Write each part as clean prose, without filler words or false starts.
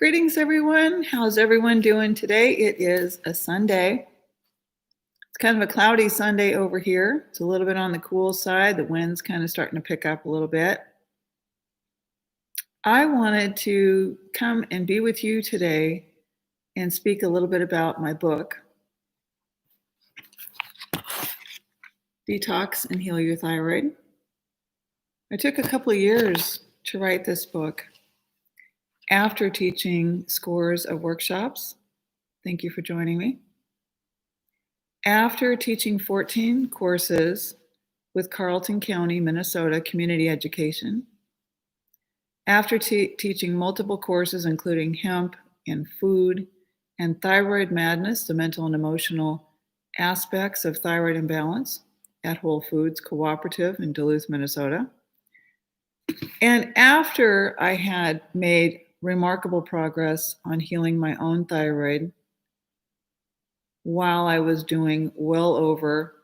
Greetings, everyone. How's everyone doing today? It is a Sunday. It's kind of a cloudy Sunday over here. It's a little bit on the cool side. The wind's kind of starting to pick up a little bit. I wanted to come and be with you today and speak a little bit about my book, Detox and Heal Your Thyroid. I took a couple of years to write this book after teaching scores of workshops. Thank you for joining me. After teaching 14 courses with Carleton County, Minnesota Community Education, after teaching multiple courses including hemp and food and thyroid madness, the mental and emotional aspects of thyroid imbalance at Whole Foods Cooperative in Duluth, Minnesota, and after I had made remarkable progress on healing my own thyroid while I was doing well over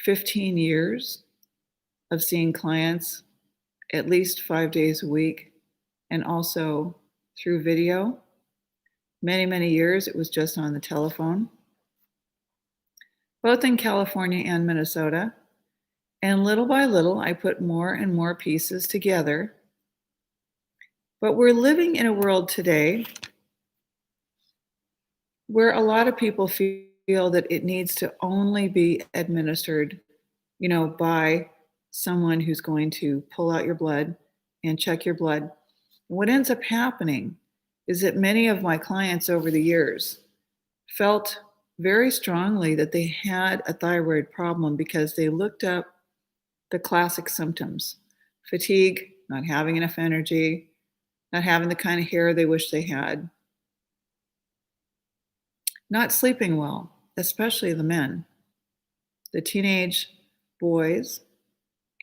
15 years of seeing clients at least 5 days a week and also through video. Many years it was just on the telephone, both in California and Minnesota. And little by little, I put more and more pieces together. But we're living in a world today where a lot of people feel that it needs to only be administered, by someone who's going to pull out your blood and check your blood. What ends up happening is that many of my clients over the years felt very strongly that they had a thyroid problem because they looked up the classic symptoms: fatigue, not having enough energy, not having the kind of hair they wish they had, not sleeping well, especially the men. The teenage boys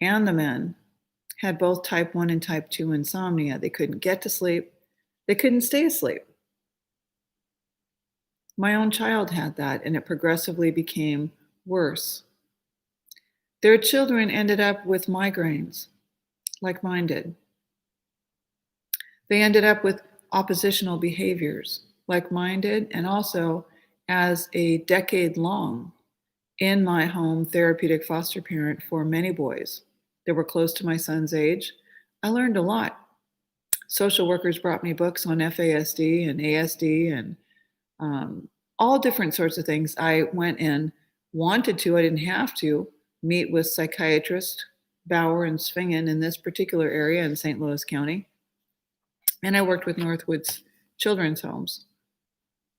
and the men had both type 1 and type 2 insomnia. They couldn't get to sleep. They couldn't stay asleep. My own child had that, and it progressively became worse. Their children ended up with migraines, like mine did. They ended up with oppositional behaviors, like mine did, and also as a decade-long in my home therapeutic foster parent for many boys that were close to my son's age, I learned a lot. Social workers brought me books on FASD and ASD and all different sorts of things. I went and wanted to, I didn't have to, meet with psychiatrists Bauer and Svingen in this particular area in St. Louis County. And I worked with Northwoods Children's Homes,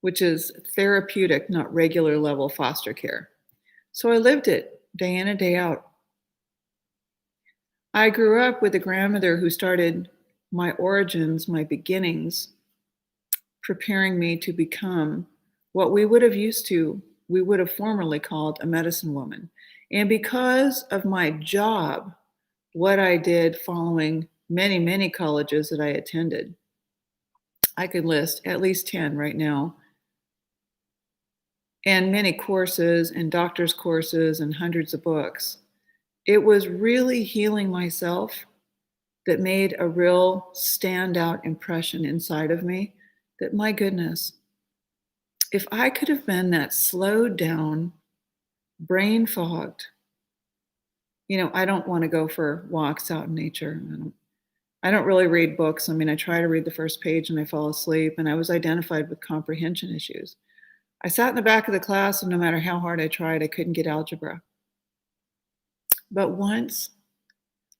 which is therapeutic, not regular level foster care. So I lived it day in and day out. I grew up with a grandmother who started my origins, my beginnings, preparing me to become what we would have formerly called a medicine woman. And because of my job, what I did following many colleges that I attended, I could list at least 10 right now, and many courses and doctor's courses and hundreds of books. It was really healing myself that made a real standout impression inside of me that, my goodness, if I could have been that slowed down, brain fogged, I don't want to go for walks out in nature. I don't really read books. I try to read the first page and I fall asleep, and I was identified with comprehension issues. I sat in the back of the class, and no matter how hard I tried, I couldn't get algebra. But once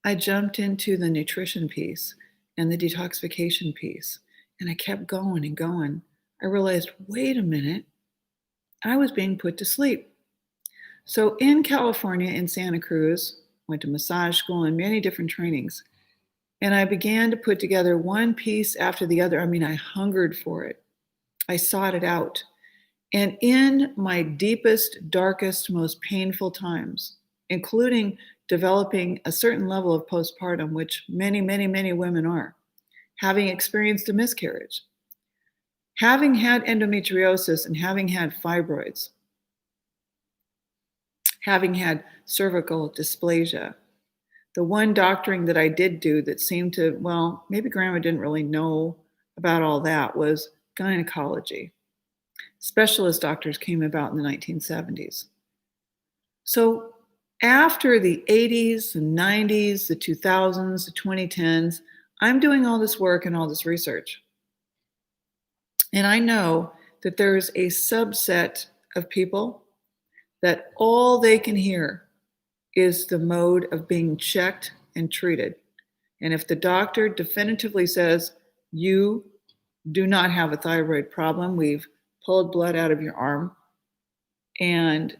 I jumped into the nutrition piece and the detoxification piece, and I kept going and going, I realized, wait a minute, I was being put to sleep. So in California, in Santa Cruz, went to massage school and many different trainings. And I began to put together one piece after the other. I hungered for it. I sought it out. And in my deepest, darkest, most painful times, including developing a certain level of postpartum, which many women are, having experienced a miscarriage, having had endometriosis and having had fibroids, having had cervical dysplasia. The one doctoring that I did do that seemed to, maybe grandma didn't really know about all that, was gynecology. Specialist doctors came about in the 1970s. So after the 80s, the 90s, the 2000s, the 2010s, I'm doing all this work and all this research. And I know that there's a subset of people that all they can hear is the mode of being checked and treated. And if the doctor definitively says, you do not have a thyroid problem, we've pulled blood out of your arm, and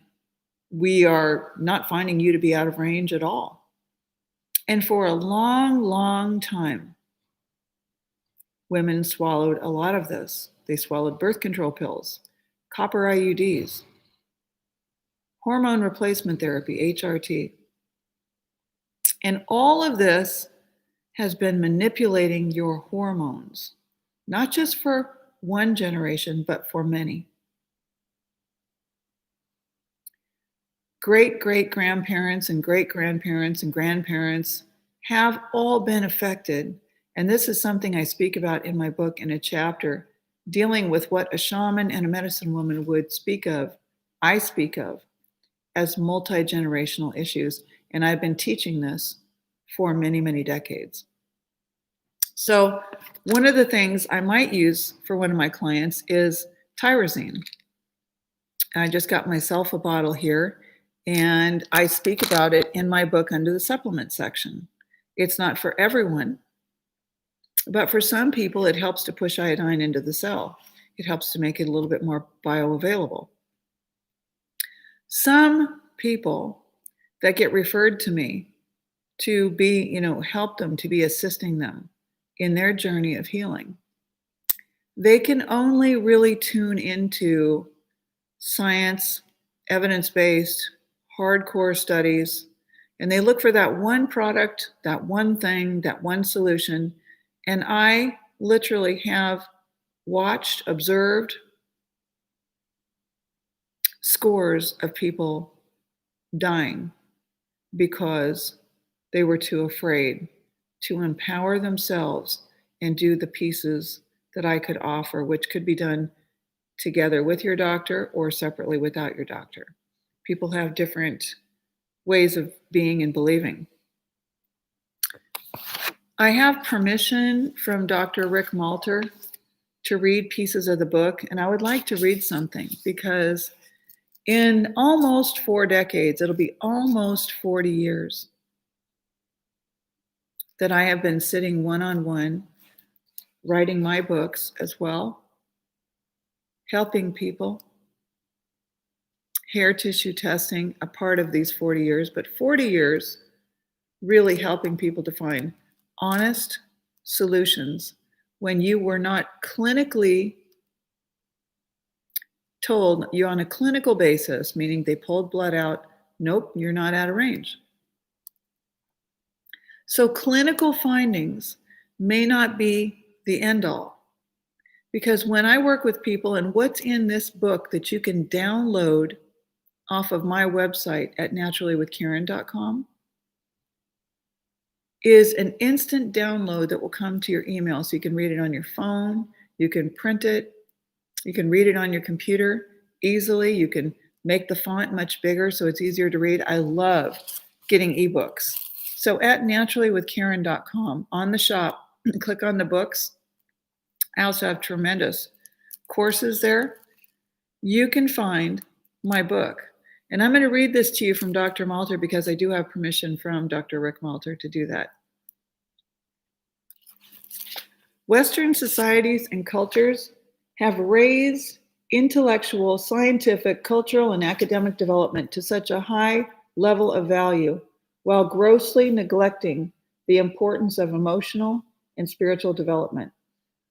we are not finding you to be out of range at all. And for a long, long time, women swallowed a lot of this. They swallowed birth control pills, copper IUDs, hormone replacement therapy, HRT. And all of this has been manipulating your hormones, not just for one generation, but for many. Great-great-grandparents and great-grandparents and grandparents have all been affected. And this is something I speak about in my book in a chapter dealing with what a shaman and a medicine woman would speak of, I speak of, as multi-generational issues. And I've been teaching this for many, many decades. So one of the things I might use for one of my clients is tyrosine. I just got myself a bottle here, and I speak about it in my book under the supplement section. It's not for everyone, but for some people, it helps to push iodine into the cell. It helps to make it a little bit more bioavailable. Some people that get referred to me to be, help them, to be assisting them in their journey of healing, they can only really tune into science, evidence-based, hardcore studies, and they look for that one product, that one thing, that one solution. And I literally have watched, observed scores of people dying because they were too afraid to empower themselves and do the pieces that I could offer, which could be done together with your doctor or separately without your doctor. People have different ways of being and believing. I have permission from Dr. Rick Malter to read pieces of the book, and I would like to read something because in almost 4 decades, it'll be almost 40 years that I have been sitting one-on-one, writing my books as well, helping people, hair tissue testing, a part of these 40 years, but 40 years really helping people to find honest solutions when you were not clinically told, you're on a clinical basis, meaning they pulled blood out, nope, you're not out of range. So clinical findings may not be the end all, because when I work with people, and what's in this book that you can download off of my website at naturallywithkaren.com is an instant download that will come to your email. So you can read it on your phone, you can print it, you can read it on your computer easily, you can make the font much bigger so it's easier to read. I love getting ebooks. So at naturallywithkaren.com, on the shop, click on the books. I also have tremendous courses there. You can find my book. And I'm going to read this to you from Dr. Malter because I do have permission from Dr. Rick Malter to do that. Western societies and cultures have raised intellectual, scientific, cultural, and academic development to such a high level of value while grossly neglecting the importance of emotional and spiritual development.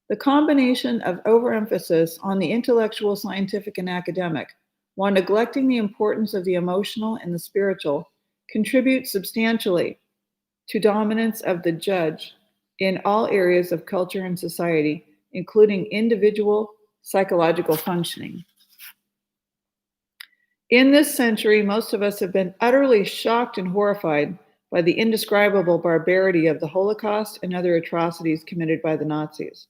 The combination of overemphasis on the intellectual, scientific, and academic while neglecting the importance of the emotional and the spiritual contributes substantially to dominance of the judge in all areas of culture and society, including individual psychological functioning. In this century, most of us have been utterly shocked and horrified by the indescribable barbarity of the Holocaust and other atrocities committed by the Nazis.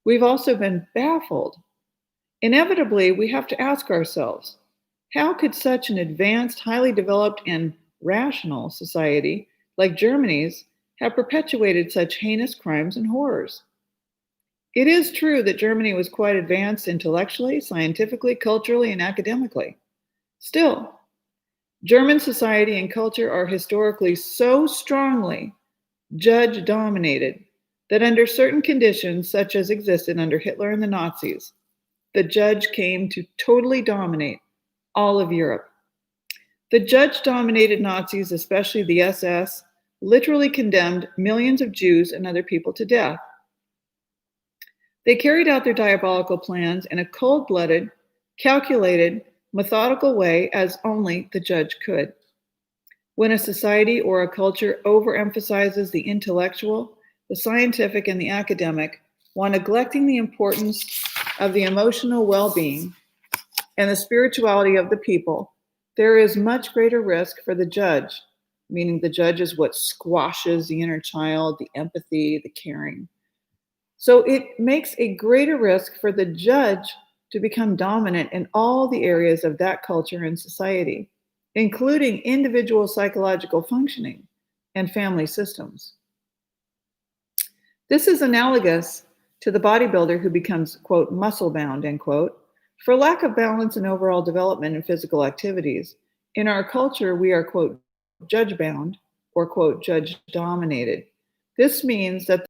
We've also been baffled. Inevitably, we have to ask ourselves, how could such an advanced, highly developed, and rational society like Germany's have perpetuated such heinous crimes and horrors? It is true that Germany was quite advanced intellectually, scientifically, culturally, and academically. Still, German society and culture are historically so strongly judge dominated that under certain conditions, such as existed under Hitler and the Nazis, the judge came to totally dominate all of Europe. The judge dominated Nazis, especially the SS, literally condemned millions of Jews and other people to death. They carried out their diabolical plans in a cold blooded, calculated, methodical way as only the judge could. When a society or a culture overemphasizes the intellectual, the scientific, and the academic, while neglecting the importance of the emotional well being and the spirituality of the people, there is much greater risk for the judge, meaning the judge is what squashes the inner child, the empathy, the caring. So it makes a greater risk for the judge to become dominant in all the areas of that culture and society, including individual psychological functioning and family systems. This is analogous to the bodybuilder who becomes, quote, muscle bound, end quote, for lack of balance and overall development in physical activities. In our culture, we are, quote, judge bound or, quote, judge dominated. This means that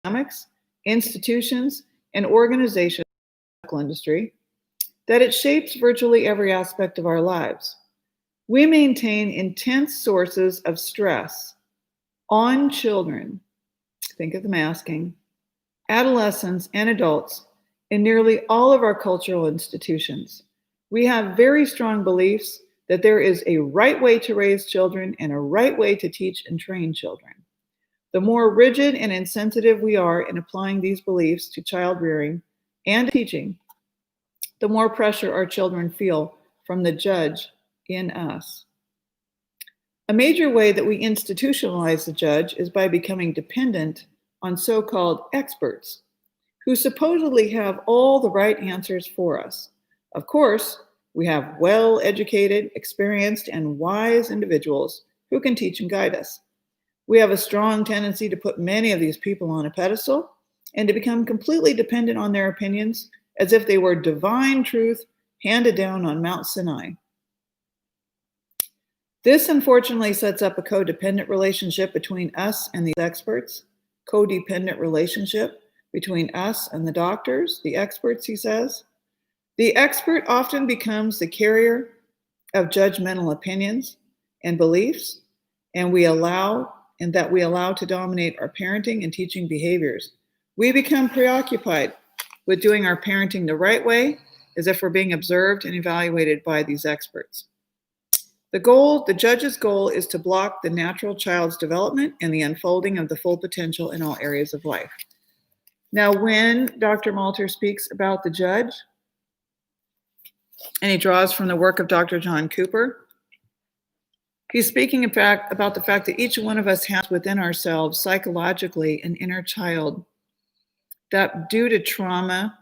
economics, institutions, and organizations in the medical industry, that it shapes virtually every aspect of our lives. We maintain intense sources of stress on children, think of the masking, adolescents, and adults in nearly all of our cultural institutions. We have very strong beliefs that there is a right way to raise children and a right way to teach and train children. The more rigid and insensitive we are in applying these beliefs to child rearing and teaching, the more pressure our children feel from the judge in us. A major way that we institutionalize the judge is by becoming dependent on so-called experts who supposedly have all the right answers for us. Of course, we have well-educated, experienced, and wise individuals who can teach and guide us. We have a strong tendency to put many of these people on a pedestal and to become completely dependent on their opinions as if they were divine truth handed down on Mount Sinai. This unfortunately sets up a codependent relationship between us and these experts, codependent relationship between us and the doctors, the experts, he says. The expert often becomes the carrier of judgmental opinions and beliefs, and we allow to dominate our parenting and teaching behaviors. We become preoccupied with doing our parenting the right way, as if we're being observed and evaluated by these experts. The judge's goal is to block the natural child's development and the unfolding of the full potential in all areas of life. Now, when Dr. Malter speaks about the judge, and he draws from the work of Dr. John Cooper, he's speaking in fact about the fact that each one of us has within ourselves psychologically an inner child that due to trauma,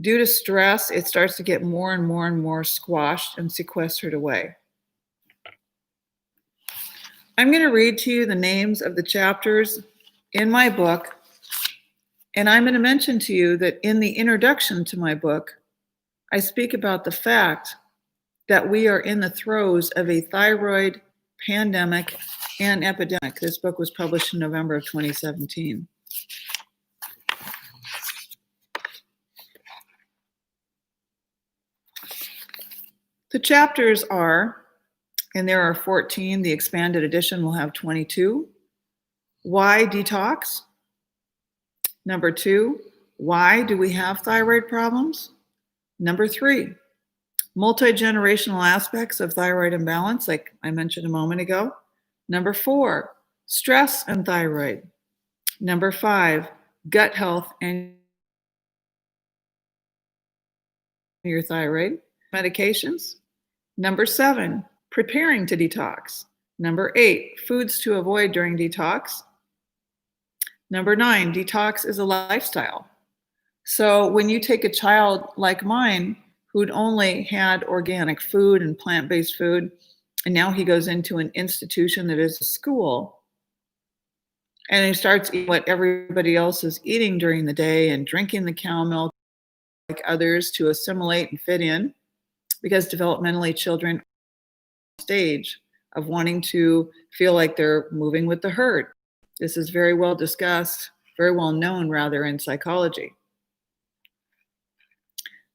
due to stress, it starts to get more and more and more squashed and sequestered away. I'm going to read to you the names of the chapters in my book, and I'm going to mention to you that in the introduction to my book, I speak about the fact that we are in the throes of a thyroid pandemic and epidemic. This book was published in November of 2017. The chapters are, and there are 14, the expanded edition will have 22. Why detox? Number 2, why do we have thyroid problems? Number 3, multi-generational aspects of thyroid imbalance, like I mentioned a moment ago. Number 4, stress and thyroid. Number 5, gut health and your thyroid. Medications. Number 7, preparing to detox. Number 8, foods to avoid during detox. Number 9, detox is a lifestyle. So when you take a child like mine who'd only had organic food and plant-based food, and now he goes into an institution that is a school, and he starts eating what everybody else is eating during the day and drinking the cow milk like others to assimilate and fit in, because developmentally children are at the stage of wanting to feel like they're moving with the herd. This is very well discussed, very well known rather, in psychology.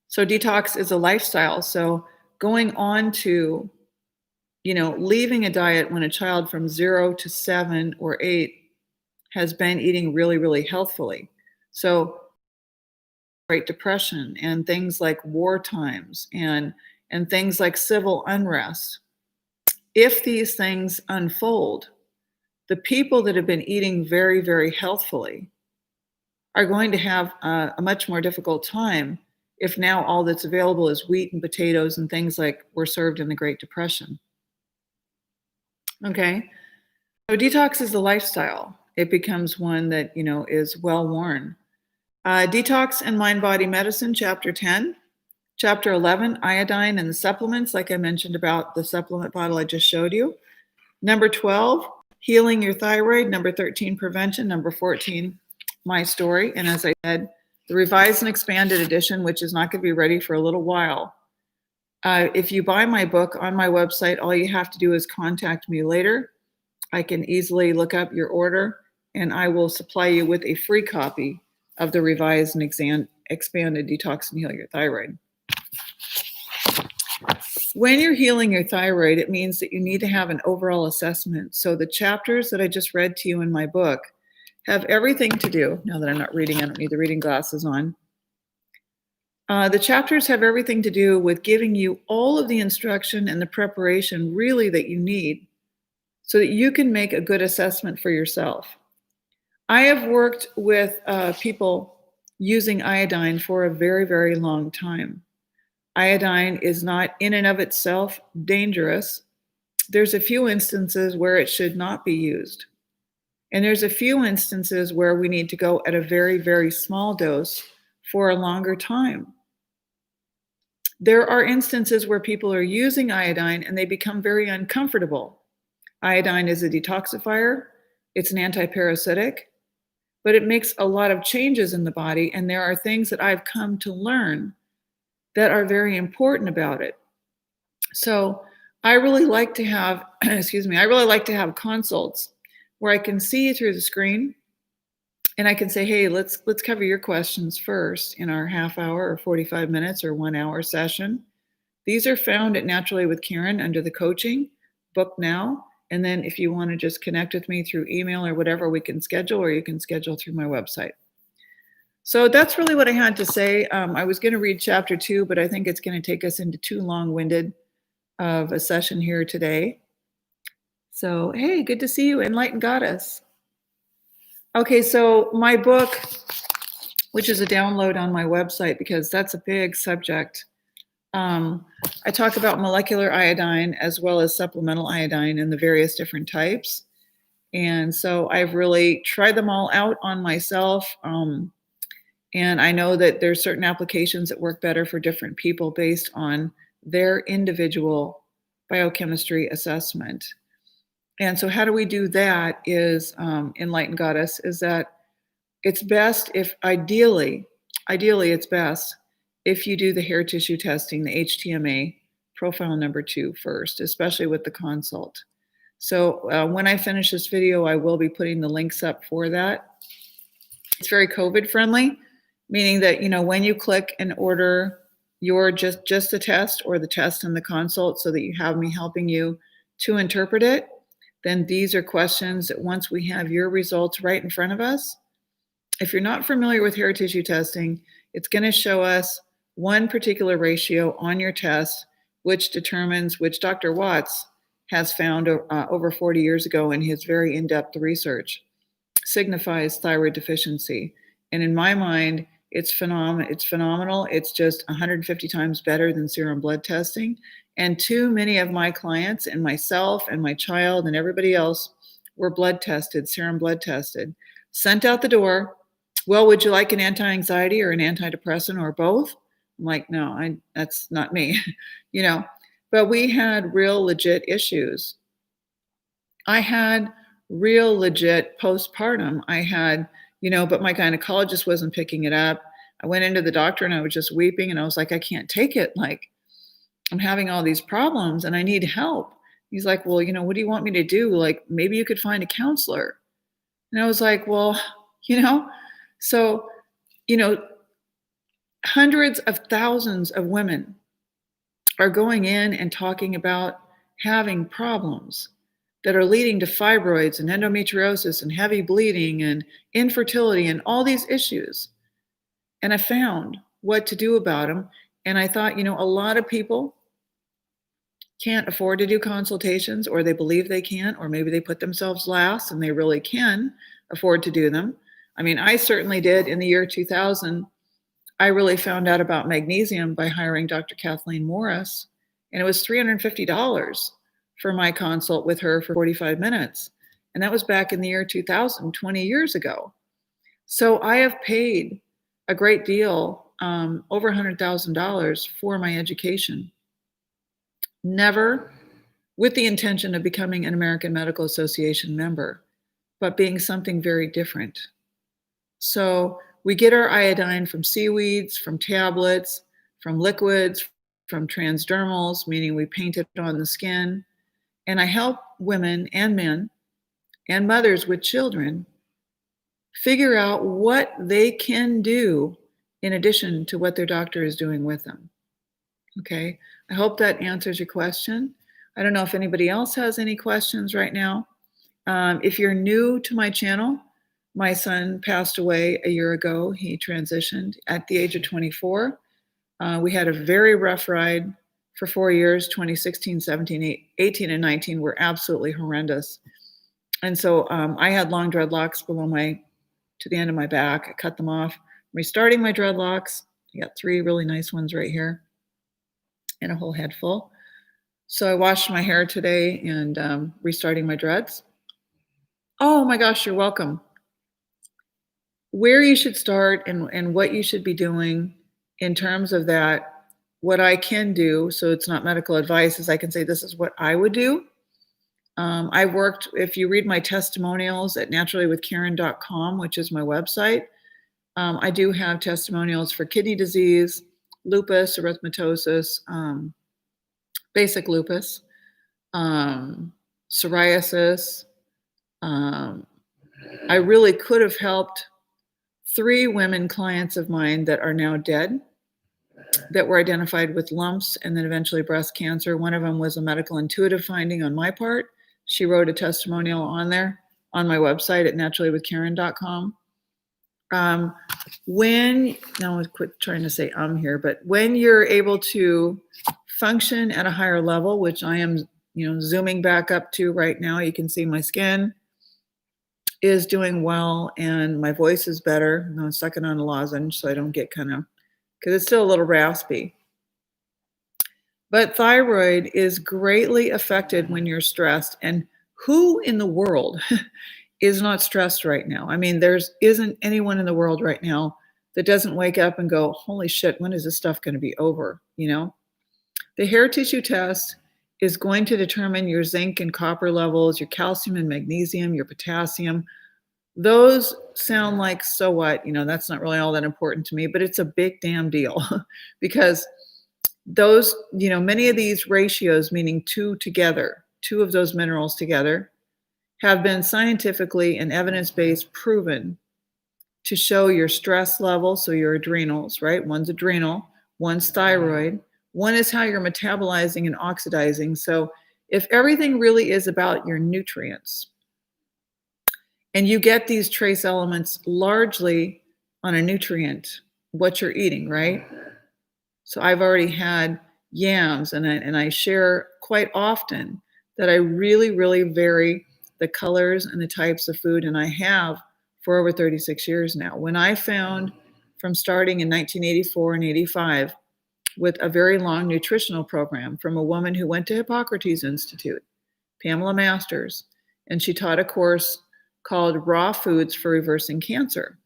So detox is a lifestyle. So going on to, leaving a diet when a child from 0 to 7 or 8 has been eating really, really healthfully. So Great Depression and things like war times and things like civil unrest. If these things unfold, the people that have been eating very, very healthfully are going to have a much more difficult time if now all that's available is wheat and potatoes and things like were served in the Great Depression. Okay, so detox is a lifestyle. It becomes one that, is well worn. Detox and Mind Body Medicine, Chapter 10. Chapter 11, iodine and the supplements, like I mentioned about the supplement bottle I just showed you. Number 12, healing your thyroid. Number 13, prevention. Number 14, my story. And as I said, the revised and expanded edition, which is not going to be ready for a little while. If you buy my book on my website, all you have to do is contact me later. I can easily look up your order, and I will supply you with a free copy of the revised and expanded Detox and Heal Your Thyroid. When you're healing your thyroid, it means that you need to have an overall assessment. So the chapters that I just read to you in my book have everything to do, now that I'm not reading, I don't need the reading glasses on. The chapters have everything to do with giving you all of the instruction and the preparation really that you need so that you can make a good assessment for yourself. I have worked with people using iodine for a very, very long time. Iodine is not in and of itself dangerous. There's a few instances where it should not be used. And there's a few instances where we need to go at a very, very small dose for a longer time. There are instances where people are using iodine and they become very uncomfortable. Iodine is a detoxifier. It's an antiparasitic, but it makes a lot of changes in the body. And there are things that I've come to learn that are very important about it. So I really like to have, I really like to have consults where I can see through the screen and I can say, hey, let's cover your questions first in our half hour or 45 minutes or 1 hour session. These are found at Naturally with Karen under the coaching, book now. And then if you want to just connect with me through email or whatever, we can schedule, or you can schedule through my website. So that's really what I had to say. I was going to read chapter 2, but I think it's going to take us into too long-winded of a session here today. So, hey, good to see you, Enlightened Goddess. Okay, so my book, which is a download on my website because that's a big subject. I talk about molecular iodine as well as supplemental iodine and the various different types. And so I've really tried them all out on myself. And I know that there's certain applications that work better for different people based on their individual biochemistry assessment. And so how do we do that is, Enlightened Goddess, is that it's best if ideally it's best if you do the hair tissue testing, the HTMA profile number 2 first, especially with the consult. So when I finish this video, I will be putting the links up for that. It's very COVID friendly, meaning that, when you click and order your just the test or the test and the consult so that you have me helping you to interpret it, then these are questions that once we have your results right in front of us, if you're not familiar with hair tissue testing, it's going to show us one particular ratio on your test, which determines, which Dr. Watts has found over 40 years ago in his very in-depth research, signifies thyroid deficiency. And in my mind, it's phenomenal. It's just 150 times better than serum blood testing. And too many of my clients and myself and my child and everybody else were blood tested, serum blood tested. Sent out the door. Well, would you like an anti-anxiety or an antidepressant or both? I'm like, no, that's not me, you know. But we had real legit issues. I had real legit postpartum. I had, but my gynecologist wasn't picking it up. I went into the doctor and I was just weeping and I was like, I can't take it. Like, I'm having all these problems and I need help. He's like, well, what do you want me to do? Like, maybe you could find a counselor. And I was like, well, so, you know, hundreds of thousands of women are going in and talking about having problems that are leading to fibroids and endometriosis and heavy bleeding and infertility and all these issues. And I found what to do about them. And I thought, a lot of people can't afford to do consultations, or they believe they can't, or maybe they put themselves last and they really can afford to do them. I mean, I certainly did. In the year 2000, I really found out about magnesium by hiring Dr. Kathleen Morris, and it was $350 for my consult with her for 45 minutes. And that was back in the year 2000, 20 years ago. So I have paid a great deal, over $100,000 for my education. Never with the intention of becoming an American Medical Association member, but being something very different. So we get our iodine from seaweeds, from tablets, from liquids, from transdermals, meaning we paint it on the skin. And I help women and men and mothers with children figure out what they can do in addition to what their doctor is doing with them. Okay, I hope that answers your question. I don't know if anybody else has any questions right now. If you're new to my channel, my son passed away a year ago. He transitioned at the age of 24. We had a very rough ride for 4 years. 2016, 17, 18, and 19 were absolutely horrendous. And so I had long dreadlocks to the end of my back. I cut them off. I'm restarting my dreadlocks. I got 3 really nice ones right here and a whole head full. So I washed my hair today and restarting my dreads. Oh my gosh, you're welcome. Where you should start and what you should be doing in terms of that, what I can do, so it's not medical advice, is I can say this is what I would do. I worked, if you read my testimonials at naturallywithkaren.com, which is my website, I do have testimonials for kidney disease, lupus, erythematosus, basic lupus, psoriasis. I really could have helped 3 women clients of mine that are now dead, that were identified with lumps and then eventually breast cancer. One of them was a medical intuitive finding on my part. She wrote a testimonial on there on my website at naturallywithkaren.com. Now I'll quit trying to say here, but when you're able to function at a higher level, which I am, zooming back up to right now, you can see my skin is doing well and my voice is better. I'm sucking on a lozenge so I don't get because it's still a little raspy. But thyroid is greatly affected when you're stressed. And who in the world is not stressed right now? I mean, isn't anyone in the world right now that doesn't wake up and go, holy shit, when is this stuff going to be over? The hair tissue test is going to determine your zinc and copper levels, your calcium and magnesium, your potassium. Those sound like, so what? That's not really all that important to me, but it's a big damn deal because those, many of these ratios, meaning 2 together, 2 of those minerals together, have been scientifically and evidence-based proven to show your stress level. So your adrenals, right? One's adrenal, one's thyroid, one is how you're metabolizing and oxidizing. So if everything really is about your nutrients, and you get these trace elements largely on a nutrient, what you're eating, right? So I've already had yams, and I share quite often that I really, really vary the colors and the types of food, and I have for over 36 years now. When I found, from starting in 1984 and 85, with a very long nutritional program from a woman who went to Hippocrates Institute, Pamela Masters, and she taught a course called Raw Foods for Reversing Cancer.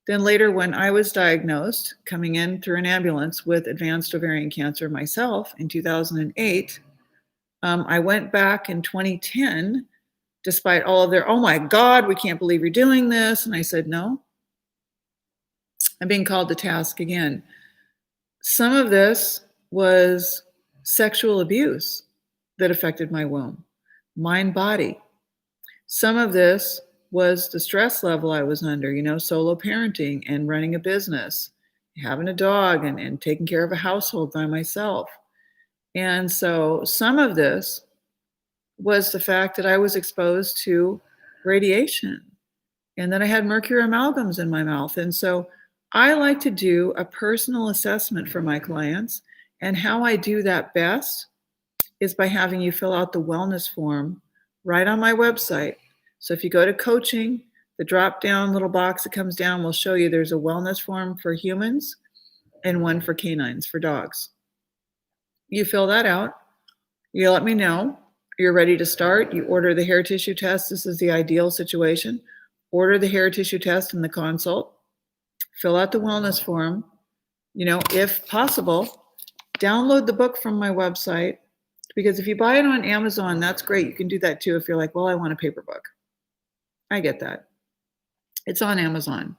Then later, when I was diagnosed, coming in through an ambulance with advanced ovarian cancer myself in 2008, I went back in 2010, despite all of their, oh my God, we can't believe you're doing this. And I said, no, I'm being called to task again. Some of this was sexual abuse that affected my womb, mind, body. Some of this was the stress level I was under, solo parenting and running a business, having a dog and taking care of a household by myself. And so some of this was the fact that I was exposed to radiation and that I had mercury amalgams in my mouth. And so I like to do a personal assessment for my clients. And how I do that best is by having you fill out the wellness form right on my website. So if you go to coaching, the drop down little box that comes down will show you there's a wellness form for humans and one for canines, for dogs. You fill that out. You let me know you're ready to start. You order the hair tissue test. This is the ideal situation. Order the hair tissue test in the consult. Fill out the wellness form. If possible, download the book from my website, because if you buy it on Amazon, that's great. You can do that too if you're like, well, I want a paper book. I get that. It's on Amazon.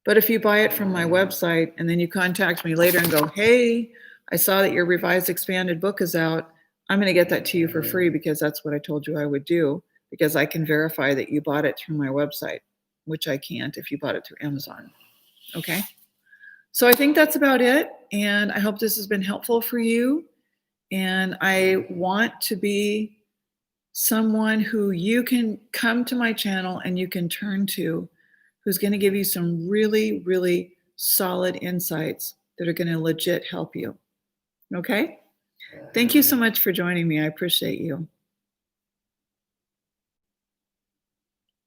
But if you buy it from my website and then you contact me later and go, hey, I saw that your revised expanded book is out, I'm going to get that to you for free, because that's what I told you I would do, because I can verify that you bought it through my website, which I can't if you bought it through Amazon. Okay. So I think that's about it. And I hope this has been helpful for you. And I want to be someone who you can come to my channel and you can turn to, who's going to give you some really, really solid insights that are going to legit help you. Okay? Thank you so much for joining me. I appreciate you.